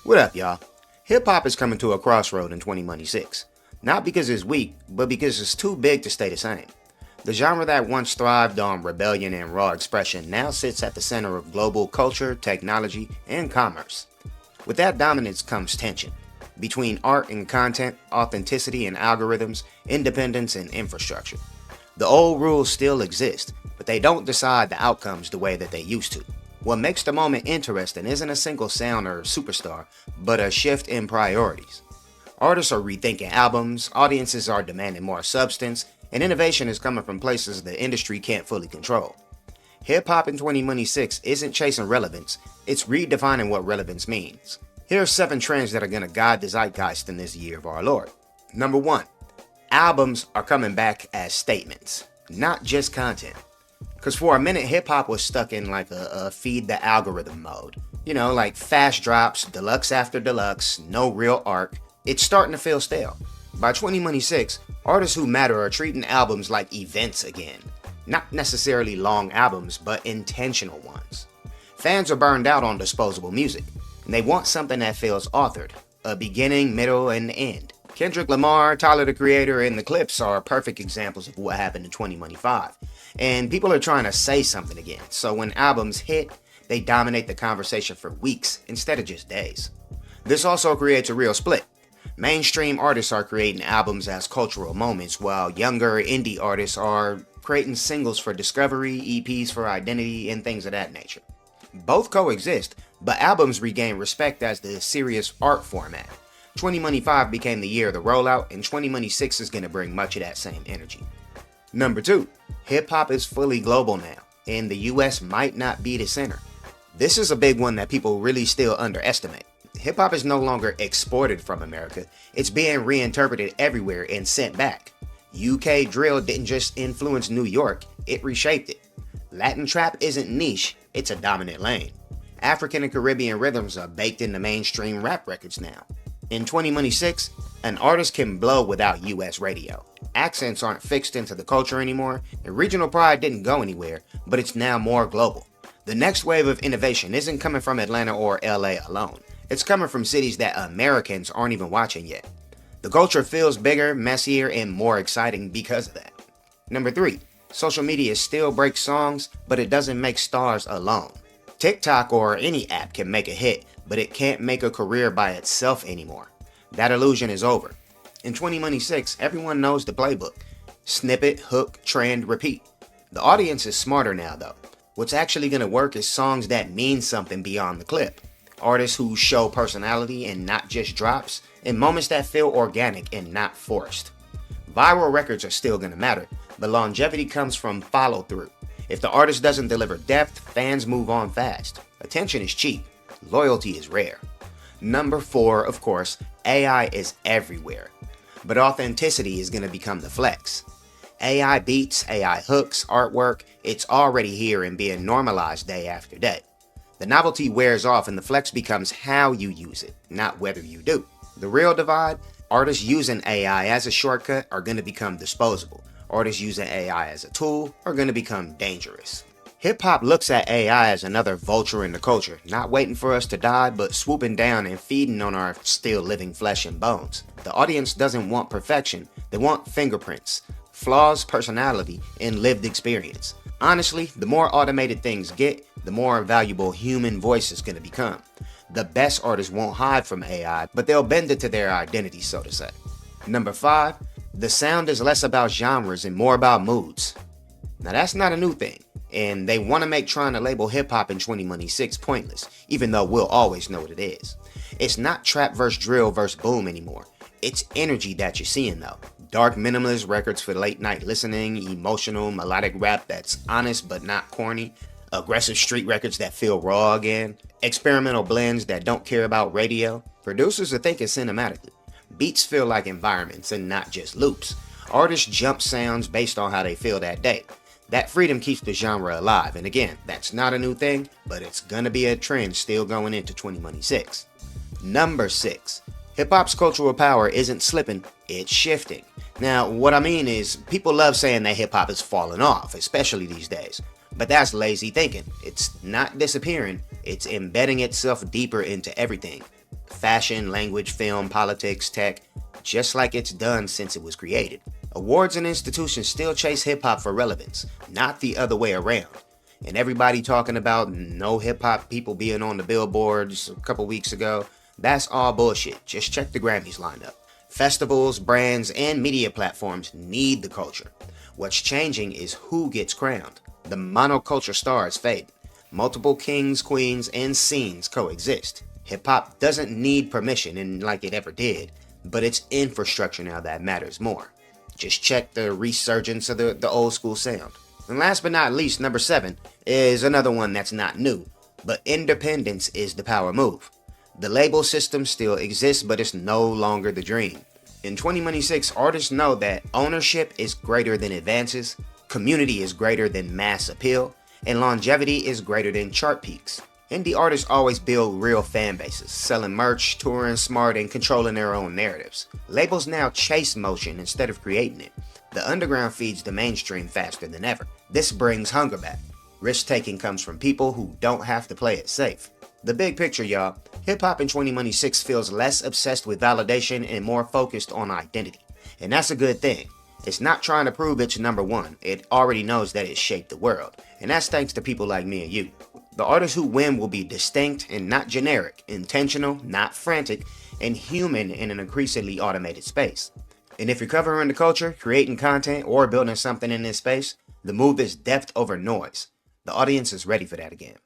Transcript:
What up, y'all? Hip hop is coming to a crossroad in 2026. Not because it's weak, but because it's too big to stay the same. The genre that once thrived on rebellion and raw expression now sits at the center of global culture, technology, and commerce. With that dominance comes tension between art and content, authenticity and algorithms, independence and infrastructure. The old rules still exist, but they don't decide the outcomes the way that they used to. What makes the moment interesting isn't a single sound or superstar, but a shift in priorities. Artists are rethinking albums, audiences are demanding more substance, and innovation is coming from places the industry can't fully control. Hip-hop in 2026 isn't chasing relevance, it's redefining what relevance means. Here are 7 trends that are going to guide the zeitgeist in this year of our Lord. Number 1. Albums are coming back as statements, not just content. Because for a minute, hip-hop was stuck in like a feed the algorithm mode. You know, like fast drops, deluxe after deluxe, no real arc. It's starting to feel stale. By 2026, artists who matter are treating albums like events again. Not necessarily long albums, but intentional ones. Fans are burned out on disposable music, and they want something that feels authored. A beginning, middle, and end. Kendrick Lamar, Tyler the Creator, and the Clips are perfect examples of what happened in 2025. And people are trying to say something again, so when albums hit, they dominate the conversation for weeks instead of just days. This also creates a real split. Mainstream artists are creating albums as cultural moments, while younger indie artists are creating singles for discovery, EPs for identity, and things of that nature. Both coexist, but albums regain respect as the serious art format. 2025 became the year of the rollout, and 2026 is going to bring much of that same energy. Number 2. Hip-hop is fully global now, and the US might not be the center. This is a big one that people really still underestimate. Hip-hop is no longer exported from America, it's being reinterpreted everywhere and sent back. UK drill didn't just influence New York, it reshaped it. Latin trap isn't niche, it's a dominant lane. African and Caribbean rhythms are baked into mainstream rap records now. In 2026, an artist can blow without US radio. Accents aren't fixed into the culture anymore, and regional pride didn't go anywhere, but it's now more global. The next wave of innovation isn't coming from Atlanta or LA alone. It's coming from cities that Americans aren't even watching yet. The culture feels bigger, messier, and more exciting because of that. Number 3. Social media still breaks songs, but it doesn't make stars alone. TikTok or any app can make a hit, but it can't make a career by itself anymore. That illusion is over. In 2026, everyone knows the playbook. Snippet, hook, trend, repeat. The audience is smarter now though. What's actually going to work is songs that mean something beyond the clip. Artists who show personality and not just drops, and moments that feel organic and not forced. Viral records are still going to matter, but longevity comes from follow through. If the artist doesn't deliver depth, fans move on fast. Attention is cheap. Loyalty is rare. Number 4, of course, AI is everywhere. But authenticity is going to become the flex. AI beats, AI hooks, artwork, it's already here and being normalized day after day. The novelty wears off and the flex becomes how you use it, not whether you do. The real divide, artists using AI as a shortcut are going to become disposable. Artists using AI as a tool are going to become dangerous. Hip-hop looks at AI as another vulture in the culture, not waiting for us to die, but swooping down and feeding on our still living flesh and bones. The audience doesn't want perfection, they want fingerprints, flaws, personality, and lived experience. Honestly, the more automated things get, the more valuable human voice is going to become. The best artists won't hide from AI, but they'll bend it to their identity, so to say. Number 5, the sound is less about genres and more about moods. Now that's not a new thing, and they want to make trying to label hip-hop in 2026 pointless, even though we'll always know what it is. It's not trap versus drill versus boom anymore. It's energy that you're seeing though. Dark minimalist records for late night listening, emotional melodic rap that's honest but not corny, aggressive street records that feel raw again, experimental blends that don't care about radio. Producers are thinking cinematically. Beats feel like environments and not just loops. Artists jump sounds based on how they feel that day. That freedom keeps the genre alive, and again, that's not a new thing, but it's gonna be a trend still going into 2026. Number 6. Hip-hop's cultural power isn't slipping, it's shifting. Now, what I mean is, people love saying that hip-hop is falling off, especially these days. But that's lazy thinking. It's not disappearing, it's embedding itself deeper into everything. fashion, language, film, politics, tech, just like it's done since it was created. Awards and institutions still chase hip-hop for relevance, not the other way around. And everybody talking about no hip-hop people being on the billboards a couple weeks ago, that's all bullshit. Just check the Grammys lineup. Festivals, brands, and media platforms need the culture. What's changing is who gets crowned. The monoculture star is fading. Multiple kings, queens, and scenes coexist. Hip-hop doesn't need permission, and like it ever did, but it's infrastructure now that matters more. Just check the resurgence of the old school sound. And last but not least, number 7 is another one that's not new, but independence is the power move. The label system still exists, but it's no longer the dream. In 2026, artists know that ownership is greater than advances, community is greater than mass appeal, and longevity is greater than chart peaks. Indie artists always build real fan bases, selling merch, touring smart, and controlling their own narratives. Labels now chase motion instead of creating it. The underground feeds the mainstream faster than ever. This brings hunger back. Risk-taking comes from people who don't have to play it safe. The big picture, y'all. Hip-hop in 2026 feels less obsessed with validation and more focused on identity. And that's a good thing. It's not trying to prove it's number one. It already knows that it shaped the world. And that's thanks to people like me and you. The artists who win will be distinct and not generic, intentional, not frantic, and human in an increasingly automated space. And if you're covering the culture, creating content, or building something in this space, the move is depth over noise. The audience is ready for that again.